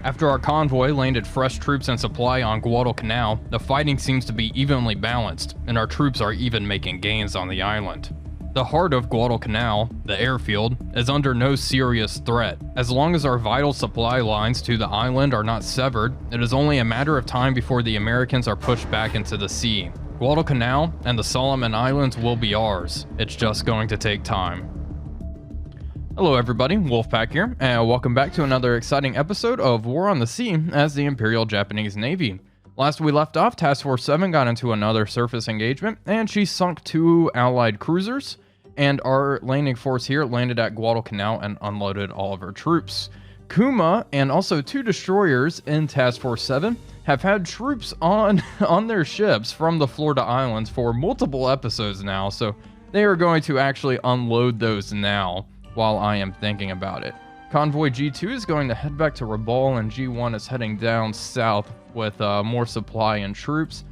After our convoy landed fresh troops and supply on Guadalcanal, the fighting seems to be evenly balanced, and our troops are even making gains on the island. The heart of Guadalcanal, the airfield, is under no serious threat. As long as our vital supply lines to the island are not severed, it is only a matter of time before the Americans are pushed back into the sea. Guadalcanal and the Solomon Islands will be ours. It's just going to take time. Hello everybody, Wolfpack here, and welcome back to another exciting episode of War on the Sea as the Imperial Japanese Navy. Last we left off, Task Force 7 got into another surface engagement, and she sunk 2 allied cruisers, and our landing force here landed at Guadalcanal and unloaded all of her troops. Kuma and also 2 destroyers in Task Force 7 have had troops on their ships from the Florida Islands for multiple episodes now, so they are going to actually unload those now while I am thinking about it. Convoy G2 is going to head back to Rabaul, and G1 is heading down south with more supply and troops.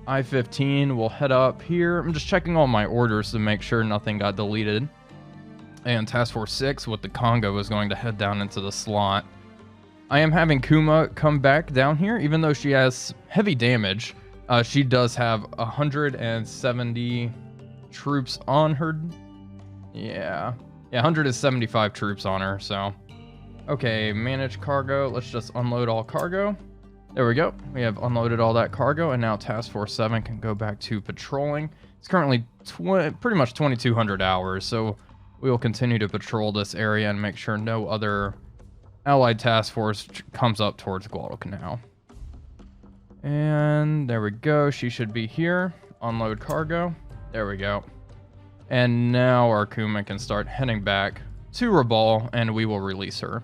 I-15 will head up here. I'm just checking all my orders to make sure nothing got deleted. And Task Force 6 with the Congo is going to head down into the slot. I am having Kuma come back down here, even though she has heavy damage. She does have 170 troops on her. Yeah, 175 troops on her, so. Okay, manage cargo. Let's just unload all cargo. There we go. We have unloaded all that cargo, and now Task Force 7 can go back to patrolling. It's currently pretty much 2,200 hours, so we will continue to patrol this area and make sure no other Allied Task Force comes up towards Guadalcanal. And there we go. She should be here. Unload cargo. There we go. And now our Kuma can start heading back to Rabaul, and we will release her.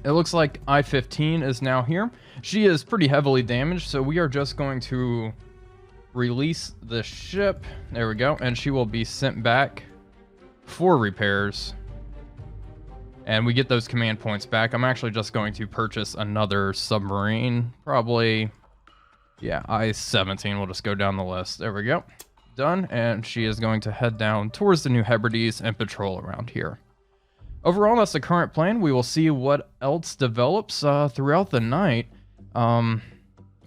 It looks like I-15 is now here. She is pretty heavily damaged, so we are just going to release the ship. There we go. And she will be sent back for repairs. And we get those command points back. I'm actually just going to purchase another submarine. Probably, yeah, I-17. We'll just go down the list. There we go. Done, and she is going to head down towards the New Hebrides and patrol around here. Overall, that's the current plan. We will see what else develops throughout the night.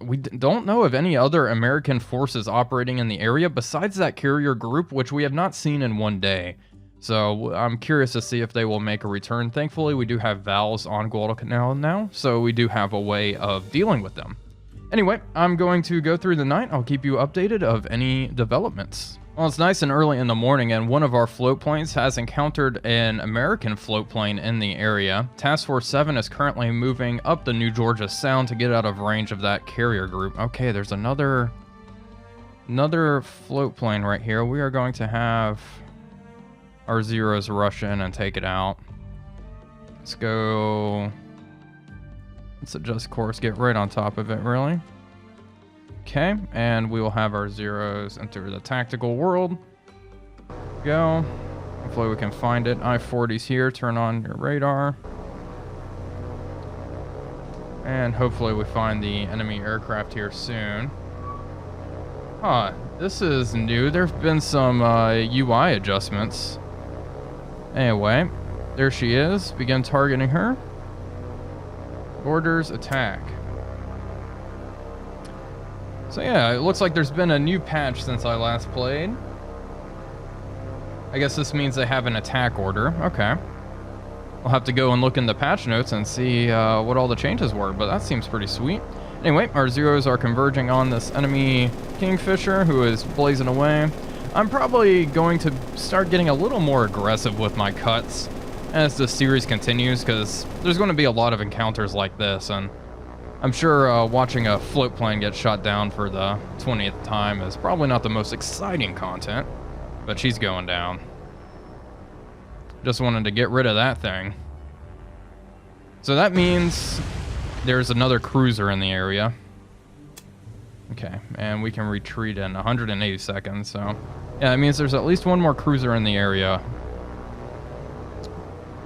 We don't know of any other American forces operating in the area besides that carrier group, which we have not seen in one day. So I'm curious to see if they will make a return. Thankfully, we do have VALs on Guadalcanal now, so we do have a way of dealing with them. Anyway, I'm going to go through the night. I'll keep you updated of any developments. Well, it's nice and early in the morning, and one of our float planes has encountered an American float plane in the area. Task Force 7 is currently moving up the New Georgia Sound to get out of range of that carrier group. Okay, there's another float plane right here. We are going to have our Zeros rush in and take it out. Let's go. Let's adjust course, get right on top of it, really. Okay, and we will have our Zeros enter the tactical world. Go. Hopefully we can find it. I-40's here. Turn on your radar. And hopefully we find the enemy aircraft here soon. Huh, this is new. There have been some UI adjustments. Anyway, there she is. Begin targeting her. Orders, attack. So yeah, it looks like there's been a new patch since I last played. I guess this means they have an attack order. Okay. I'll have to go and look in the patch notes and see what all the changes were, but that seems pretty sweet. Anyway, our Zeros are converging on this enemy Kingfisher who is blazing away. I'm probably going to start getting a little more aggressive with my cuts as the series continues, because there's going to be a lot of encounters like this, and I'm sure watching a float plane get shot down for the 20th time is probably not the most exciting content, but she's going down. Just wanted to get rid of that thing. So that means there's another cruiser in the area. Okay, and we can retreat in 180 seconds, so yeah, it means there's at least one more cruiser in the area,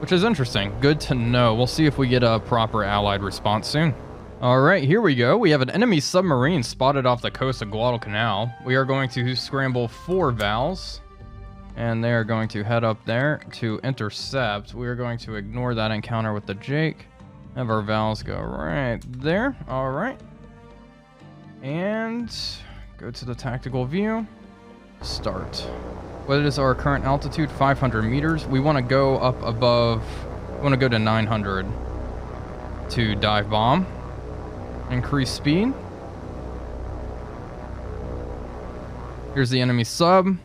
which is interesting. Good to know. We'll see if we get a proper Allied response soon. All right, here we go. We have an enemy submarine spotted off the coast of Guadalcanal. We are going to scramble 4 VALs, and they are going to head up there to intercept. We are going to ignore that encounter with the Jake Have our valves go right there. All right. And go to the tactical view. Start. What is our current altitude? 500 meters. We want to go up above. We want to go to 900 to dive bomb. Increase speed. Here's the enemy sub.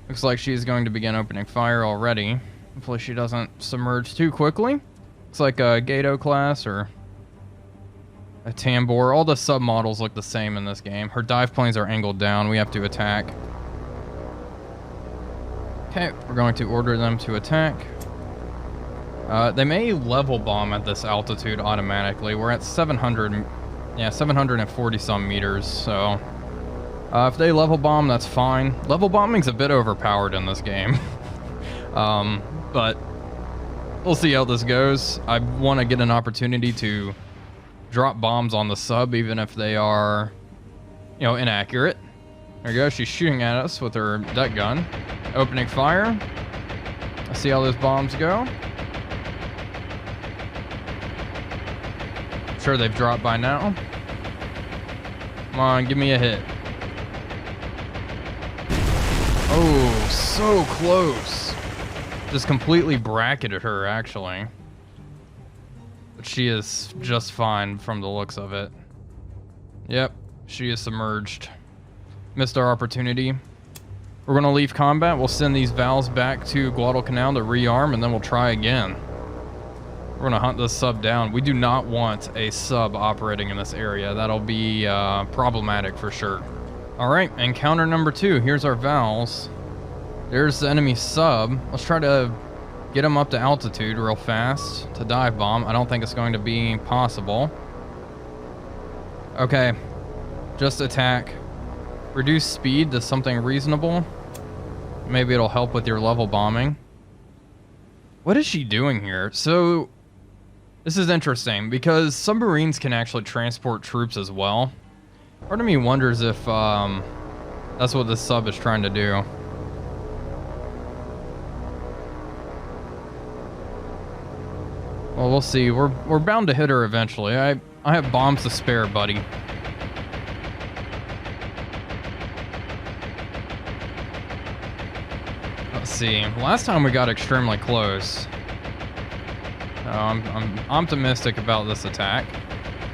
Looks like she's going to begin opening fire already. Hopefully she doesn't submerge too quickly. Looks like a Gato class or a Tambor. All the sub models look the same in this game. Her dive planes are angled down. We have to attack. Okay, we're going to order them to attack. They may level bomb at this altitude automatically. We're at 700, yeah, 740 some meters, so if they level bomb, that's fine. Level bombing's a bit overpowered in this game. But we'll see how this goes. I want to get an opportunity to drop bombs on the sub, even if they are, you know, inaccurate. There you go. She's shooting at us with her deck gun. Opening fire. Let's see how those bombs go. I'm sure they've dropped by now. Come on, give me a hit. Oh, so close. Just completely bracketed her, actually. But she is just fine from the looks of it. Yep, she is submerged. Missed our opportunity. We're going to leave combat. We'll send these valves back to Guadalcanal to rearm, and then we'll try again. We're going to hunt this sub down. We do not want a sub operating in this area. That'll be problematic for sure. All right, encounter number 2. Here's our valves. There's the enemy sub. Let's try to get him up to altitude real fast to dive bomb. I don't think it's going to be possible. Okay, just attack. Reduce speed to something reasonable. Maybe it'll help with your level bombing. What is she doing here? So, this is interesting because submarines can actually transport troops as well. Part of me wonders if that's what this sub is trying to do. Well, we'll see. We're bound to hit her eventually. I have bombs to spare, buddy. Let's see. Last time we got extremely close. I'm optimistic about this attack.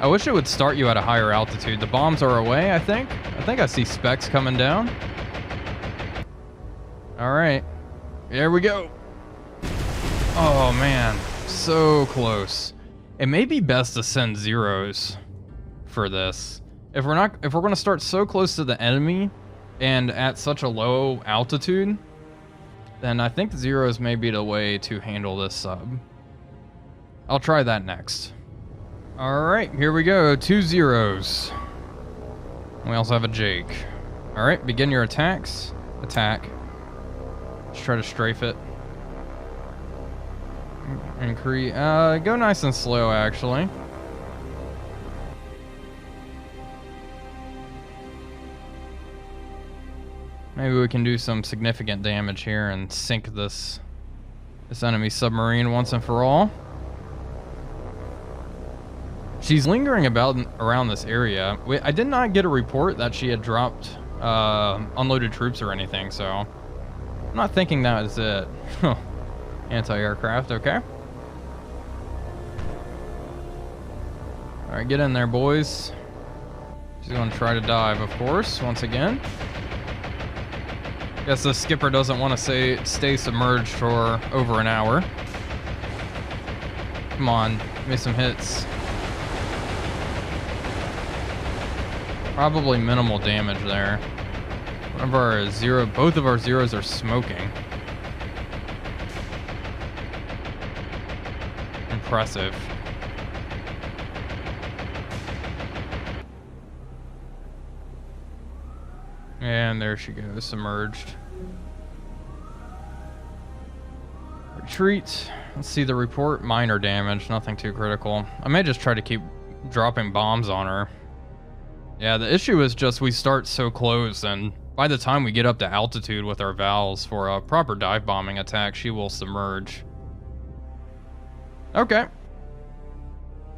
I wish it would start you at a higher altitude. The bombs are away, I think. I see specks coming down. All right. Here we go. Oh, man. So close. It may be best to send zeros for this. If we're going to start so close to the enemy and at such a low altitude, then I think zeros may be the way to handle this sub. I'll try that next. Alright, here we go. 2 zeros. We also have a Jake. Alright, begin your attacks. Attack. Let's try to strafe it. Increase. Go nice and slow, actually. Maybe we can do some significant damage here and sink this enemy submarine once and for all. She's lingering around this area. I did not get a report that she had dropped unloaded troops or anything, so I'm not thinking that is it. Anti-aircraft, okay. Alright, get in there, boys. She's going to try to dive, of course, once again. Guess the skipper doesn't want to stay submerged for over an hour. Come on, give me some hits. Probably minimal damage there. Both of our zeros are smoking. Impressive. And there she goes, submerged. Retreat. Let's see the report. Minor damage, nothing too critical. I may just try to keep dropping bombs on her. Yeah, the issue is just we start so close, and by the time we get up to altitude with our valves for a proper dive bombing attack, she will submerge. Okay.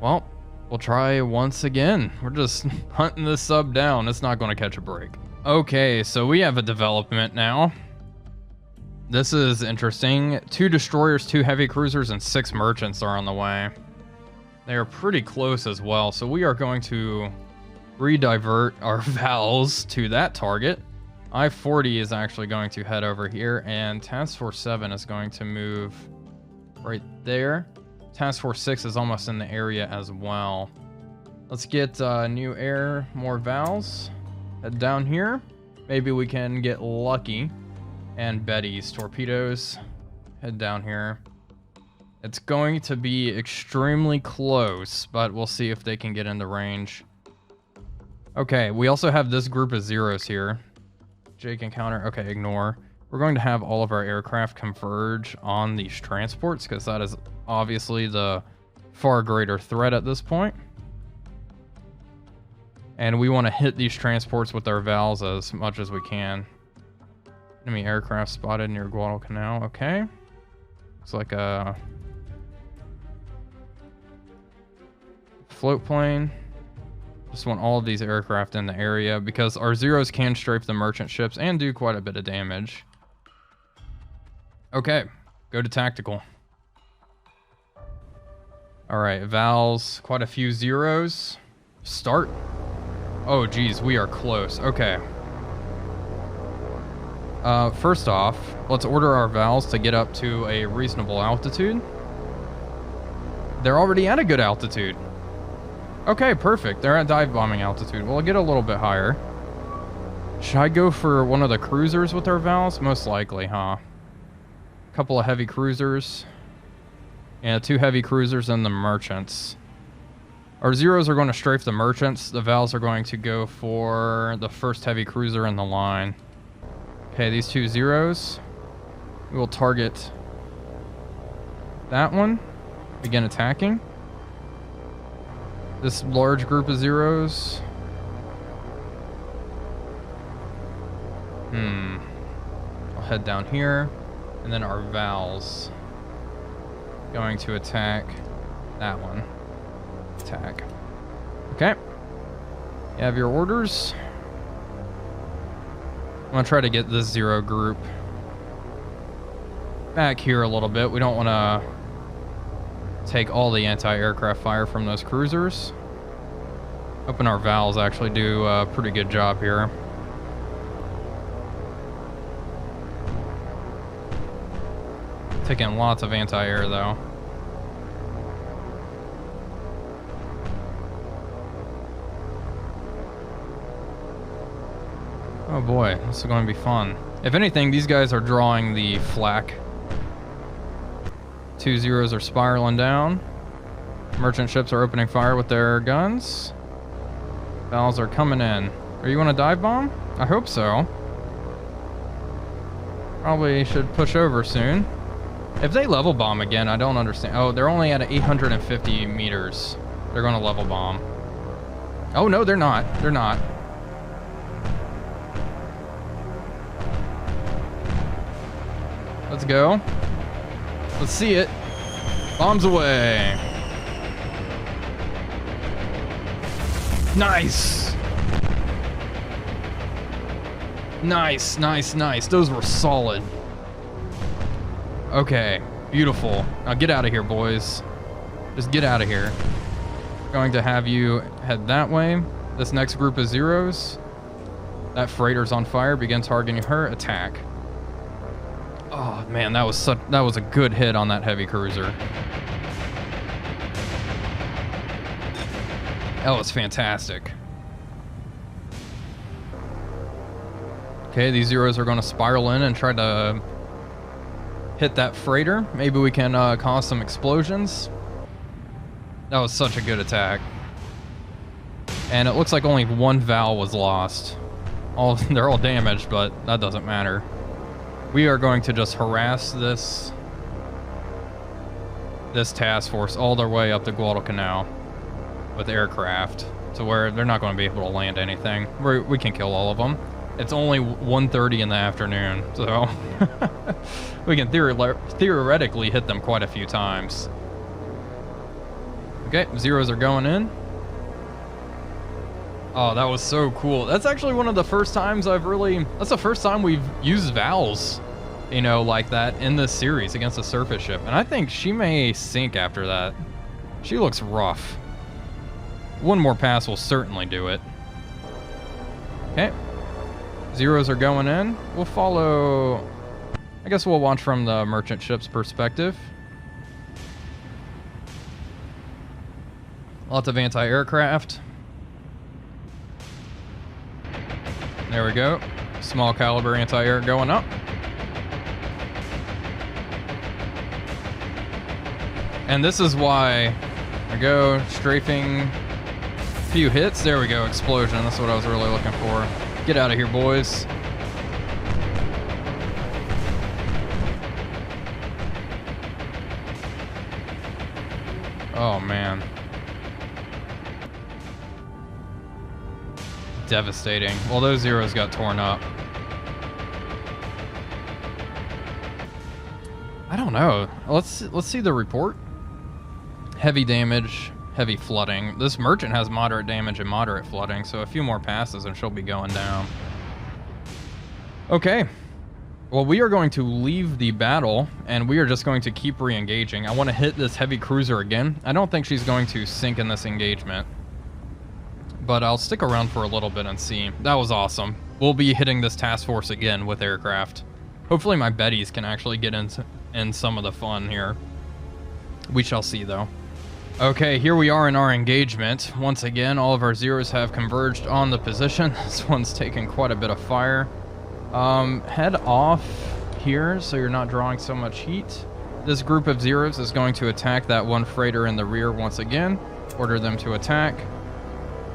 Well, we'll try once again. We're just hunting this sub down. It's not going to catch a break. Okay, so we have a development now. This is interesting. 2 destroyers, 2 heavy cruisers, and 6 merchants are on the way. They are pretty close as well, so we are going to redivert our Vals to that target. I-40 is actually going to head over here, and Task Force 7 is going to move right there. Task Force 6 is almost in the area as well. Let's get new air, more Vals. Head down here. Maybe we can get lucky. And Betty's torpedoes. Head down here. It's going to be extremely close, but we'll see if they can get into range. Okay, we also have this group of zeros here. Jake encounter. Okay, ignore. We're going to have all of our aircraft converge on these transports because that is obviously the far greater threat at this point. And we want to hit these transports with our Vals as much as we can. Enemy aircraft spotted near Guadalcanal. Okay. Looks like a float plane. Just want all of these aircraft in the area because our zeros can strafe the merchant ships and do quite a bit of damage. Okay, go to tactical. Alright, Vals, quite a few zeros. Start. Oh geez, we are close. Okay. First off, let's order our Vals to get up to a reasonable altitude. They're already at a good altitude. Okay, perfect. They're at dive bombing altitude. We'll get a little bit higher. Should I go for one of the cruisers with our Vals? Most likely, huh? Couple of heavy cruisers. Yeah, 2 heavy cruisers and the merchants. Our zeros are going to strafe the merchants. The Vals are going to go for the first heavy cruiser in the line. Okay, these 2 zeros. We will target that one. Begin attacking. This large group of zeros. I'll head down here. And then our Vals going to attack that one. Attack. Okay. You have your orders. I'm going to try to get this zero group back here a little bit. We don't want to take all the anti-aircraft fire from those cruisers. Hoping our Vals actually do a pretty good job here. Taking lots of anti-air though. Oh boy, this is going to be fun. If anything, these guys are drawing the flak. 2 zeros are spiraling down. Merchant ships are opening fire with their guns. Vals are coming in. Are you on a dive bomb? I hope so. Probably should push over soon. If they level bomb again, I don't understand. Oh, they're only at 850 meters. They're going to level bomb. Oh no, they're not. They're not. Let's go. Let's see it. Bombs away. Nice. Nice, nice, nice. Those were solid. Okay, beautiful. Now get out of here, boys. Just get out of here. Going to have you head that way. This next group of zeros. That freighter's on fire. Begin targeting her. Attack. Oh man, that was a good hit on that heavy cruiser. That was fantastic. Okay, these zeros are going to spiral in and try to hit that freighter. Maybe we can cause some explosions. That was such a good attack. And it looks like only 1 Val was lost. They're all damaged, but that doesn't matter. We are going to just harass this task force all their way up the Guadalcanal with aircraft to where they're not going to be able to land anything. We can kill all of them. It's only 1:30 in the afternoon, so we can theoretically hit them quite a few times. Okay, zeros are going in. Oh, that was so cool. That's actually one of the first times that's the first time we've used Vals, you know, like that in this series against a surface ship. And I think she may sink after that. She looks rough. One more pass will certainly do it. Okay. Zeros are going in. We'll follow... I guess we'll watch from the merchant ship's perspective. Lots of anti-aircraft. There we go. Small caliber anti-air going up. And this is why I go strafing a few hits. There we go, explosion. That's what I was really looking for. Get out of here, boys. Oh, man. Devastating. Well, those zeros got torn up. I don't know. Let's see the report. Heavy damage, heavy flooding. This merchant has moderate damage and moderate flooding, so a few more passes and she'll be going down. Okay. Well, we are going to leave the battle, and we are just going to keep re-engaging. I want to hit this heavy cruiser again. I don't think she's going to sink in this engagement, but I'll stick around for a little bit and see. That was awesome. We'll be hitting this task force again with aircraft. Hopefully my Bettys can actually get in some of the fun here. We shall see, though. Okay, here we are in our engagement. Once again, all of our zeros have converged on the position. This one's taking quite a bit of fire. Head off here so you're not drawing so much heat. This group of zeros is going to attack that one freighter in the rear once again. Order them to attack.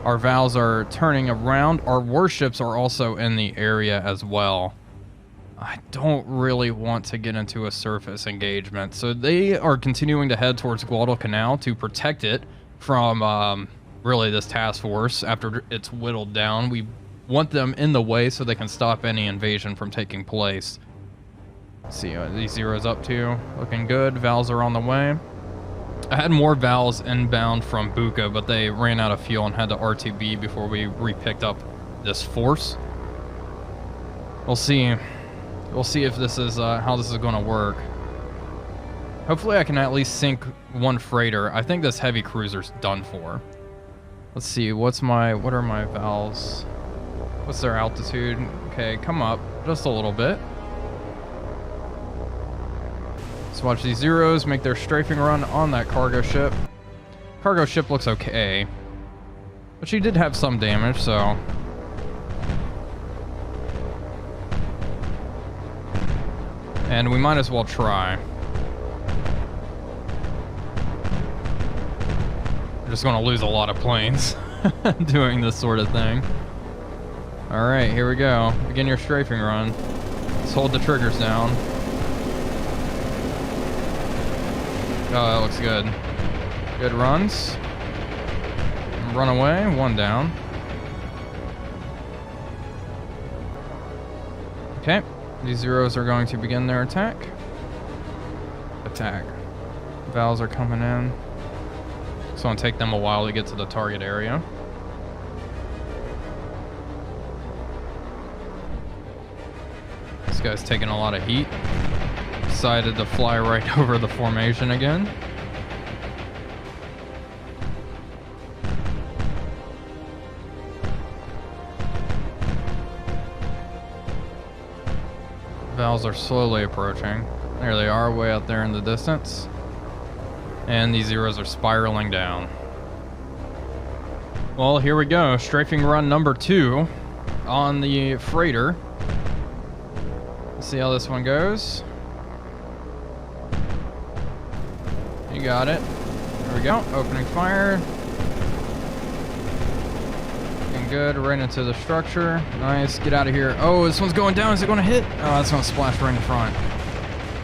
Our Vals are turning around. Our warships are also in the area as well. I don't really want to get into a surface engagement. So they are continuing to head towards Guadalcanal to protect it from really this task force after it's whittled down. We want them in the way so they can stop any invasion from taking place. Let's see what these zeros up to. Looking good. Vals are on the way. I had more Vals inbound from Buka, but they ran out of fuel and had to RTB before we re-picked up this force. We'll see. We'll see if this is how this is going to work. Hopefully I can at least sink one freighter. I think this heavy cruiser's done for. Let's see. What are my Vals? What's their altitude? Okay, come up just a little bit. Let's watch these zeros make their strafing run on that cargo ship. Cargo ship looks okay, but she did have some damage, so. And we might as well try. We're just going to lose a lot of planes doing this sort of thing. All right, here we go. Begin your strafing run. Let's hold the triggers down. Oh, that looks good. Good runs. Run away, one down. Okay, these zeros are going to begin their attack. Attack. Vals are coming in. It's going to take them a while to get to the target area. This guy's taking a lot of heat. Decided to fly right over the formation again. Vals are slowly approaching. There they are, way out there in the distance. And these zeros are spiraling down. Well, here we go. Strafing run number 2 on the freighter. Let's see how this one goes. You got it. There we go. Opening fire. Looking good. Right into the structure. Nice. Get out of here. Oh, this one's going down. Is it going to hit? Oh, that's going to splash right in front.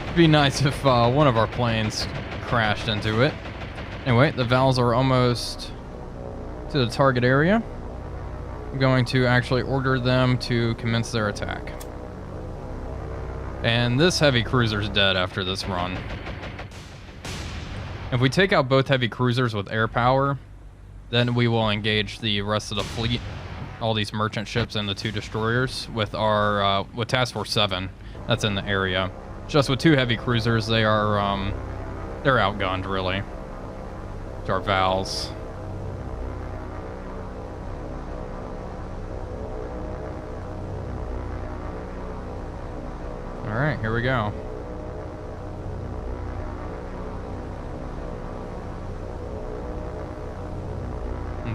It'd be nice if one of our planes crashed into it. Anyway, the Vals are almost to the target area. I'm going to actually order them to commence their attack. And this heavy cruiser's dead after this run. If we take out both heavy cruisers with air power, then we will engage the rest of the fleet, all these merchant ships and the 2 destroyers with our with Task Force 7 that's in the area. Just with 2 heavy cruisers, they are they're outgunned really. To our Vals. All right, here we go.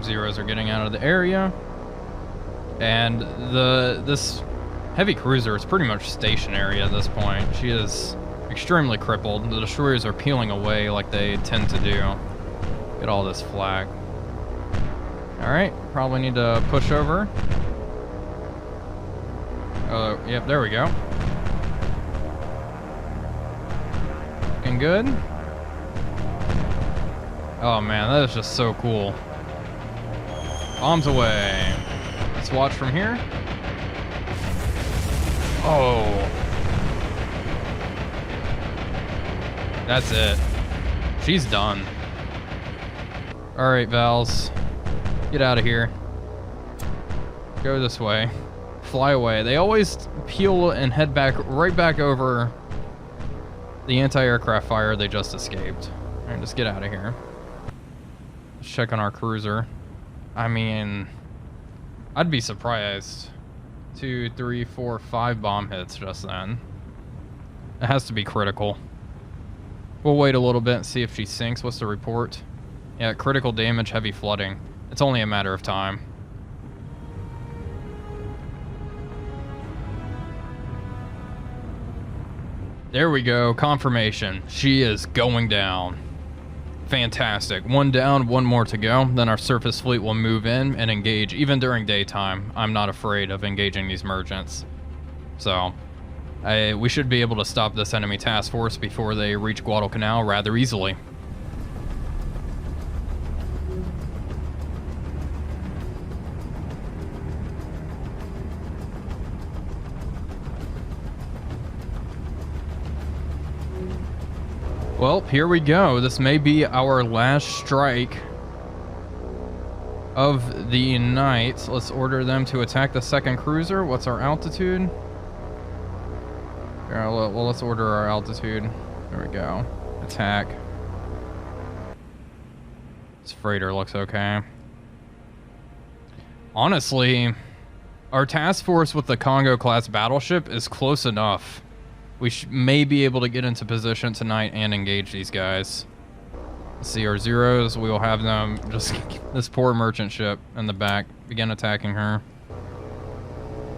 Zeros are getting out of the area, and this heavy cruiser is pretty much stationary at this point. She is extremely crippled. The destroyers are peeling away like they tend to do. Get all this flak. All right, probably need to push over. Oh, yep, there we go. Looking good. Oh man, that is just so cool. Bombs away. Let's watch from here. Oh. That's it. She's done. Alright, Vals. Get out of here. Go this way. Fly away. They always peel and head back, right back over the anti-aircraft fire they just escaped. Alright, just get out of here. Let's check on our cruiser. I mean, I'd be surprised. 2, 3, 4, 5 bomb hits just then. It has to be critical. We'll wait a little bit and see if she sinks. What's the report? Yeah, critical damage, heavy flooding. It's only a matter of time. There we go, confirmation. She is going down. Fantastic. 1 down, 1 more to go. Then our surface fleet will move in and engage. Even during daytime, I'm not afraid of engaging these merchants. So, we should be able to stop this enemy task force before they reach Guadalcanal rather easily. Well, here we go. This may be our last strike of the night. Let's order them to attack the second cruiser. What's our altitude? Yeah, well, let's order our altitude. There we go. Attack. This freighter looks okay. Honestly, our task force with the Congo-class battleship is close enough. We may be able to get into position tonight and engage these guys. Let's see our zeros. We will have them just this poor merchant ship in the back begin attacking her.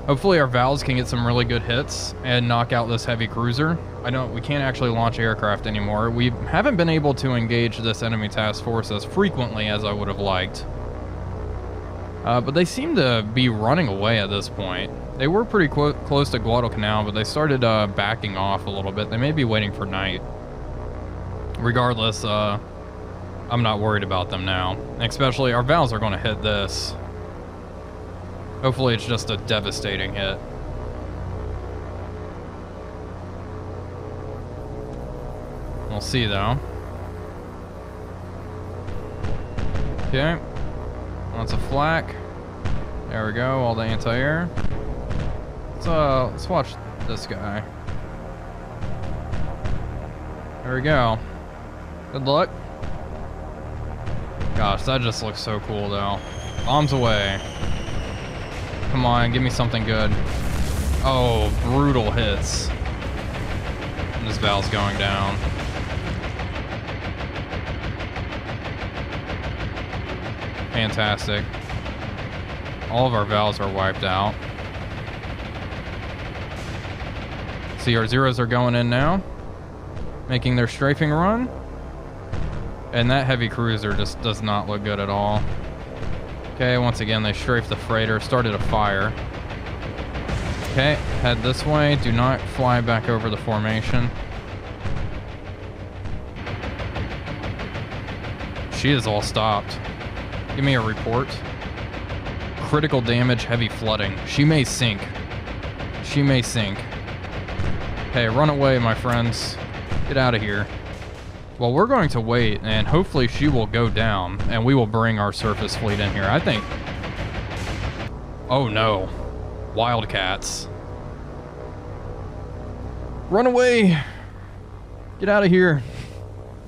Hopefully our Vals can get some really good hits and knock out this heavy cruiser. I know we can't actually launch aircraft anymore. We haven't been able to engage this enemy task force as frequently as I would have liked. But they seem to be running away at this point. They were pretty close to Guadalcanal, but they started backing off a little bit. They may be waiting for night. Regardless, I'm not worried about them now. Especially, our Vals are going to hit this. Hopefully it's just a devastating hit. We'll see, though. Okay. Lots of flak. There we go, all the anti-air. Let's watch this guy. There we go. Good luck. Gosh, that just looks so cool, though. Bombs away. Come on, give me something good. Oh, brutal hits. And this Val's going down. Fantastic. All of our Vals are wiped out. See, our zeros are going in now, making their strafing run. And that heavy cruiser just does not look good at all. Okay, once again, they strafed the freighter, started a fire. Okay, head this way. Do not fly back over the formation. She is all stopped. Give me a report. Critical damage, heavy flooding. She may sink. She may sink. Okay, run away, my friends. Get out of here. Well, we're going to wait, and hopefully she will go down, and we will bring our surface fleet in here. I think... Oh no. Wildcats. Run away! Get out of here.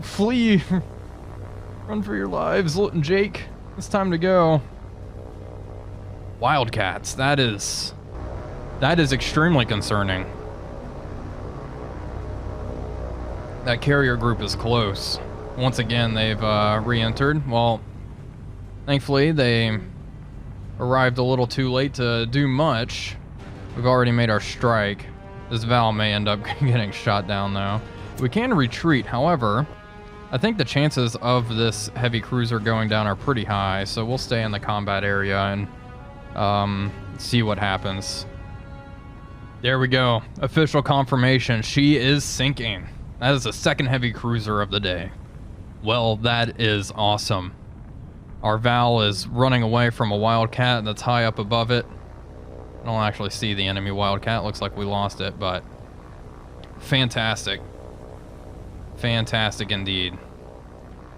Flee! Run for your lives, Lit and Jake. It's time to go. Wildcats, that is extremely concerning. That carrier group is close. Once again, they've re-entered. Well, thankfully, they arrived a little too late to do much. We've already made our strike. This Val may end up getting shot down, though. We can retreat, however, I think the chances of this heavy cruiser going down are pretty high, so we'll stay in the combat area and see what happens. There we go. Official confirmation. She is sinking. That is the second heavy cruiser of the day. Well, that is awesome. Our Val is running away from a Wildcat that's high up above it. I don't actually see the enemy Wildcat. Looks like we lost it, but fantastic. Fantastic indeed.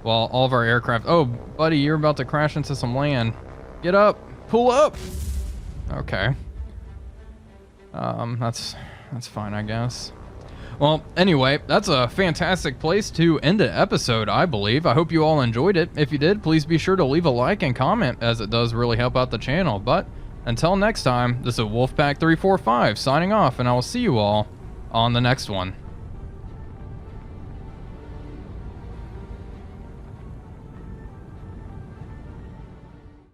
Well, all of our aircraft... Oh, buddy, you're about to crash into some land. Get up. Pull up. Okay. That's fine, I guess. Well, anyway, that's a fantastic place to end the episode, I believe. I hope you all enjoyed it. If you did, please be sure to leave a like and comment, as it does really help out the channel. But until next time, this is Wolfpack345 signing off, and I will see you all on the next one.